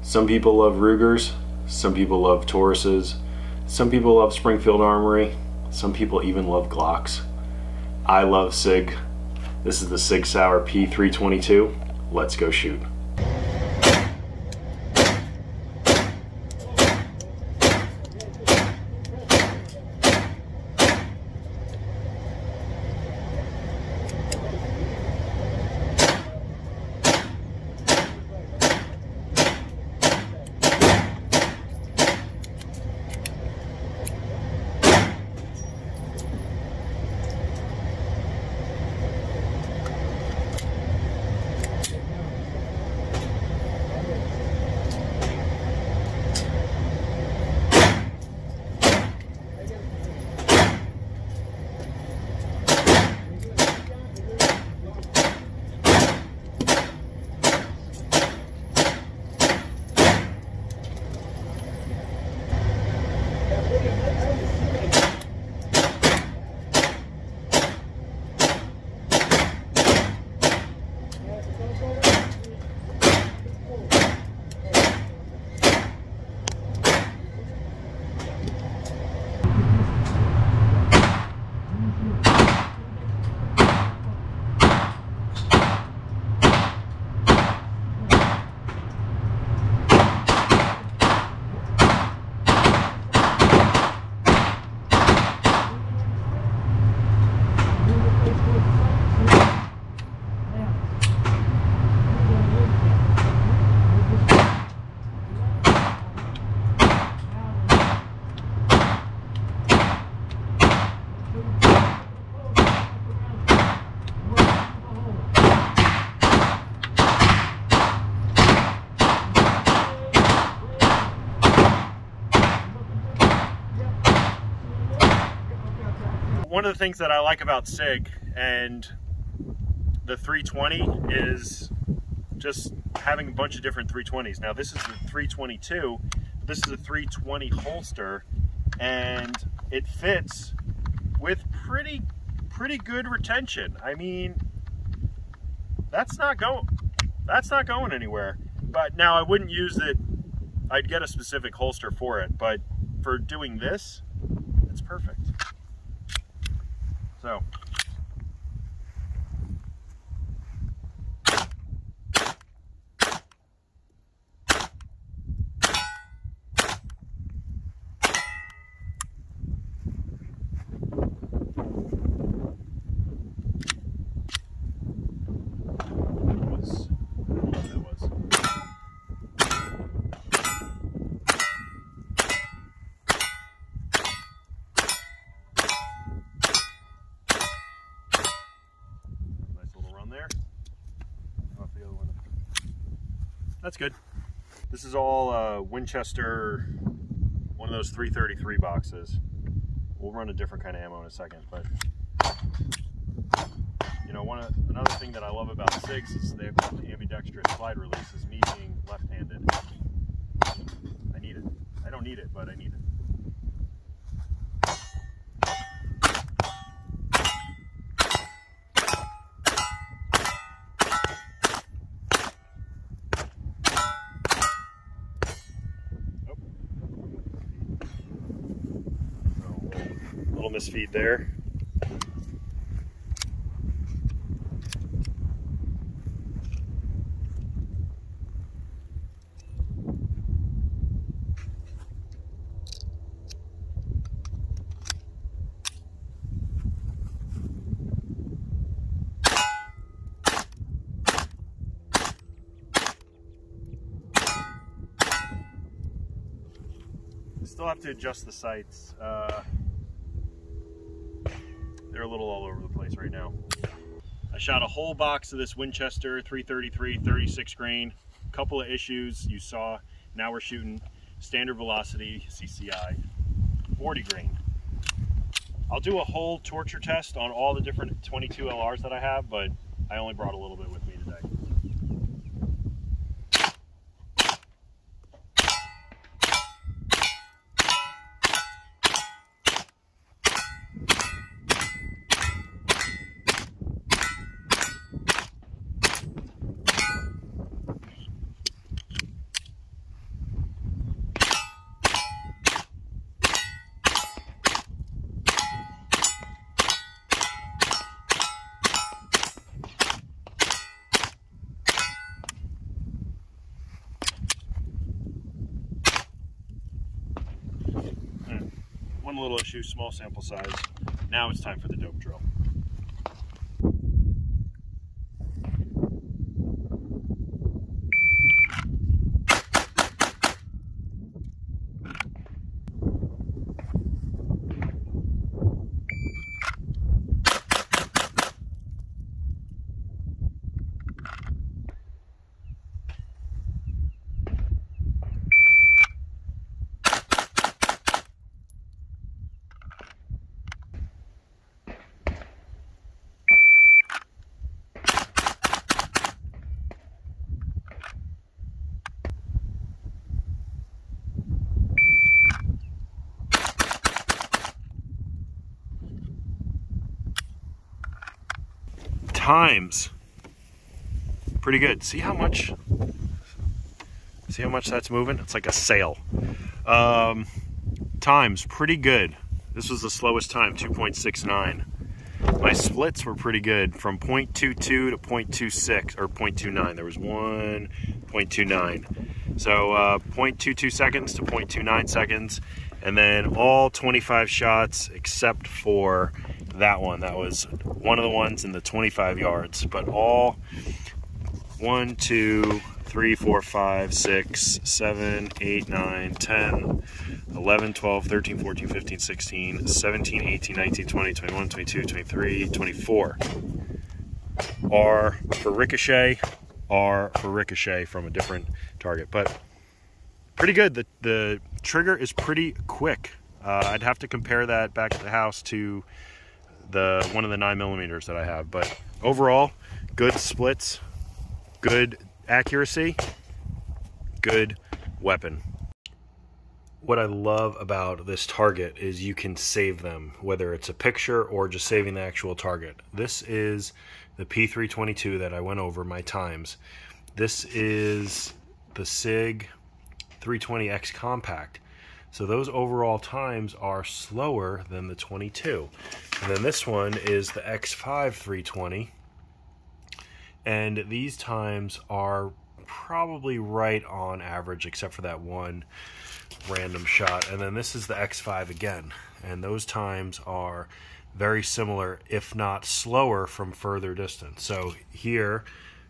Some people love Rugers, some people love Tauruses, some people love Springfield Armory, some people even love Glocks. I love Sig. This is the Sig Sauer p322. Let's go shoot. One of the things that I like about Sig and the 320 is just having a bunch of different 320s. Now this is the 322, but this is a 320 holster, and it fits with pretty good retention. I mean, that's not going anywhere. But now I wouldn't use it. I'd get a specific holster for it, but for doing this, it's perfect. So that's good. This is all Winchester, one of those 333 boxes. We'll run a different kind of ammo in a second, but you know, another thing that I love about Sigs is they have the ambidextrous slide releases. Me being left-handed, I need it. I don't need it, but I need it. Misfeed there. Still have to adjust the sights. They're a little all over the place right now. I shot a whole box of this Winchester 333 36 grain. Couple of issues you saw. Now we're shooting standard velocity CCI 40 grain. I'll do a whole torture test on all the different 22 LRs that I have, but I only brought a little bit with me today. one little issue, small sample size. Now it's time for the dope drill. Times pretty good. See how much that's moving? It's like a sail. Times pretty good. This was the slowest time, 2.69. My splits were pretty good, from 0.22 to 0.26 or 0.29. There was 1.29. So 0.22 seconds to 0.29 seconds, and then all 25 shots except for that one. That was one of the ones in the 25 yards, but all 1, 2, 3, 4, 5, 6, 7, 8, 9, 10, 11, 12, 13, 14, 15, 16, 17, 18, 19, 20, 21, 22, 23, 24 are for ricochet, from a different target, but pretty good. The trigger is pretty quick. I'd have to compare that back at the house to one of the 9mm that I have, but overall, good splits, good accuracy, good weapon. What I love about this target is you can save them, whether it's a picture or just saving the actual target. This is the P322 that I went over, my times. This is the Sig 320X Compact. So those overall times are slower than the 22. And then this one is the X5 320. And these times are probably right on average, except for that one random shot. And then this is the X5 again. And those times are very similar, if not slower, from further distance. So here,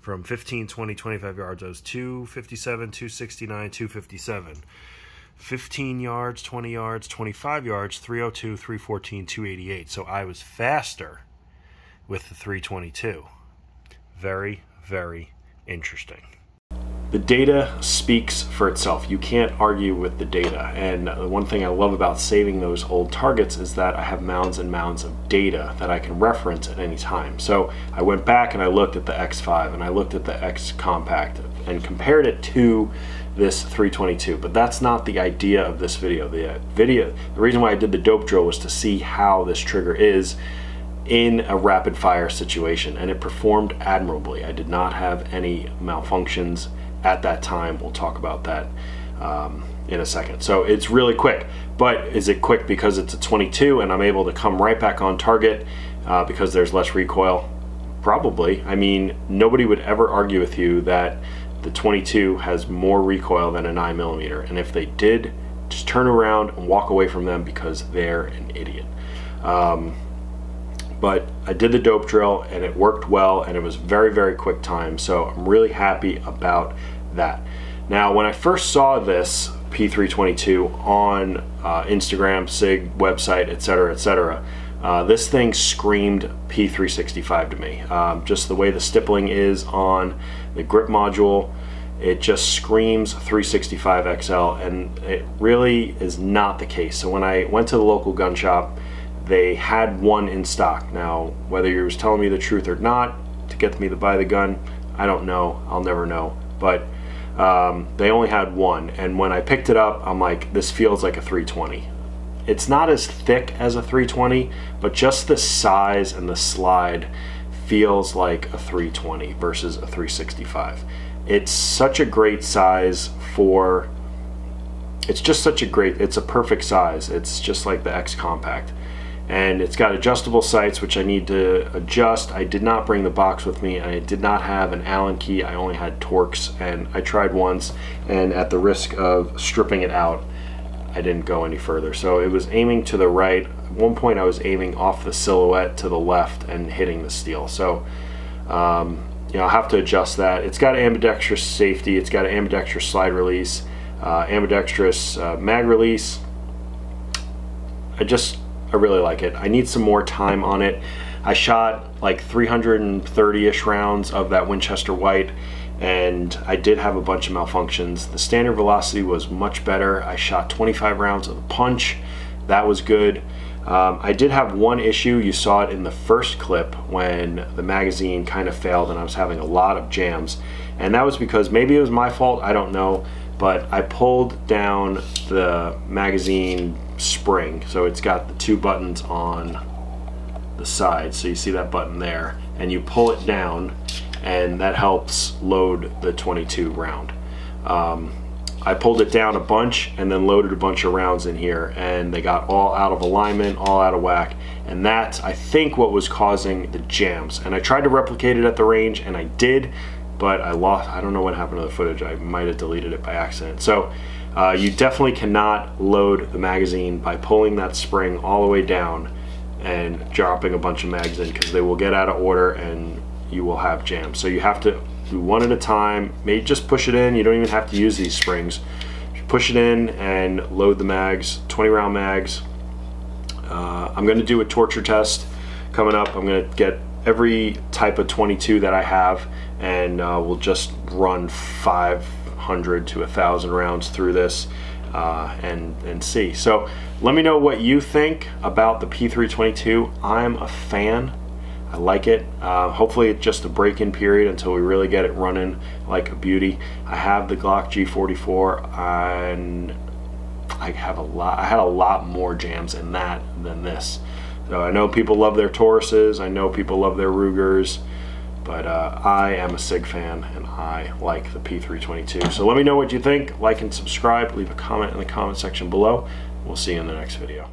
from 15, 20, 25 yards, I was 257, 269, 257. 15 yards, 20 yards, 25 yards, 302, 314, 288. So I was faster with the 322. Very, very interesting. The data speaks for itself. You can't argue with the data. And the one thing I love about saving those old targets is that I have mounds and mounds of data that I can reference at any time. So I went back and I looked at the X5 and I looked at the X Compact and compared it to this 322, but that's not the idea of this video. The reason why I did the dope drill was to see how this trigger is in a rapid fire situation, and it performed admirably. I did not have any malfunctions at that time. We'll talk about that in a second. So it's really quick, but is it quick because it's a 22 and I'm able to come right back on target because there's less recoil? Probably. I mean, nobody would ever argue with you that the 22 has more recoil than a 9mm, and if they did, just turn around and walk away from them because they're an idiot. But I did the dope drill and it worked well, and it was very, very quick time, so I'm really happy about that. Now, when I first saw this P322 on Instagram, Sig, website, etc., etc., this thing screamed P365 to me. Just the way the stippling is on the grip module, it just screams 365 XL, and it really is not the case. So when I went to the local gun shop, they had one in stock. Now, whether you was telling me the truth or not to get me to buy the gun, I don't know. I'll never know. But they only had one, and when I picked it up, I'm like, this feels like a 320. It's not as thick as a 320, but just the size and the slide feels like a 320 versus a 365. It's such a great size for, it's a perfect size. It's just like the X Compact. And it's got adjustable sights, which I need to adjust. I did not bring the box with me, and I did not have an Allen key. I only had Torx, and I tried once, and at the risk of stripping it out, I didn't go any further. So it was aiming to the right. At one point I was aiming off the silhouette to the left and hitting the steel. So you know, I'll have to adjust that. It's got ambidextrous safety, it's got an ambidextrous slide release, ambidextrous mag release. I really like it. I need some more time on it. I shot like 330-ish rounds of that Winchester White, and I did have a bunch of malfunctions. The standard velocity was much better. I shot 25 rounds of the punch. That was good. I did have one issue. You saw it in the first clip when the magazine kind of failed and I was having a lot of jams. And that was because maybe it was my fault, I don't know, but I pulled down the magazine spring. So it's got the two buttons on the side. So you see that button there, and you pull it down and that helps load the 22 round. I pulled it down a bunch and then loaded a bunch of rounds in here, and they got all out of alignment, all out of whack, and that's, I think, what was causing the jams. And I tried to replicate it at the range, and I did, but I don't know what happened to the footage. I might have deleted it by accident. So you definitely cannot load the magazine by pulling that spring all the way down and dropping a bunch of mags in, because they will get out of order and you will have jams. So you have to do one at a time. Maybe just push it in. You don't even have to use these springs. Push it in and load the mags, 20 round mags. I'm going to do a torture test coming up. I'm going to get every type of 22 that I have, and we'll just run 500 to 1,000 rounds through this and see. So let me know what you think about the P322. I'm a fan. I like it. Hopefully it's just a break-in period until we really get it running like a beauty. I have the Glock G44, and I had a lot more jams in that than this. So I know people love their Tauruses, I know people love their Rugers, but I am a Sig fan and I like the P322. So let me know what you think. Like and subscribe. Leave a comment in the comment section below. We'll see you in the next video.